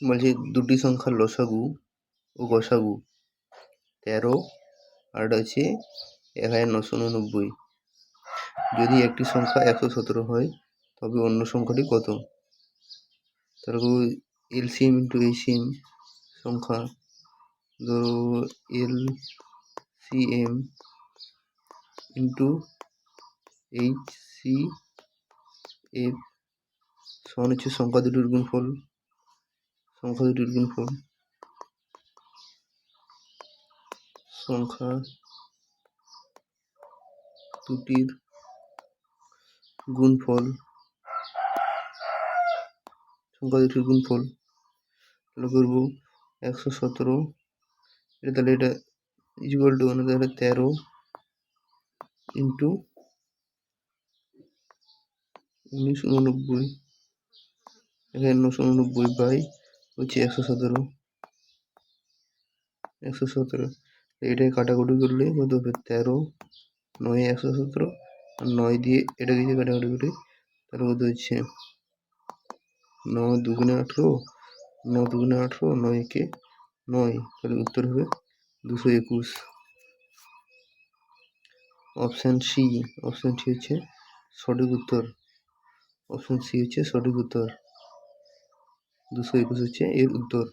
বলছে দুটি সংখ্যার লসাগু ও গসাগু 13 আর এটা হচ্ছে 1999। যদি একটি সংখ্যা 117 হয় তবে অন্য সংখ্যাটি কত? তাহলে এলসিএম ইন্টু এইচসিএম সংখ্যা, ধরো এলসিএম ইন্টু এইচসিএফ সমান হচ্ছে সংখ্যা দুটির গুণফল। সংখ্যা দুটির গুণফল তাহলে করবো 117, তাহলে এটা ইকুয়াল টু তাহলে 13 ইন্টু 1989, 1989 বাই হচ্ছে 117। এটাকে কাটাকুটি করলে কত হবে? 13, 9 117 আর 9 দিয়ে এটাকে যে কাটাকুটি করি তাহলে কত হচ্ছে 9 দুগুণে 18, 9 দুগুণে 18, 9 কে 9, তাহলে উত্তর হবে 221। অপশান সি হচ্ছে সঠিক উত্তর। অপশান সি হচ্ছে সঠিক উত্তর, 221 হচ্ছে এর উত্তর।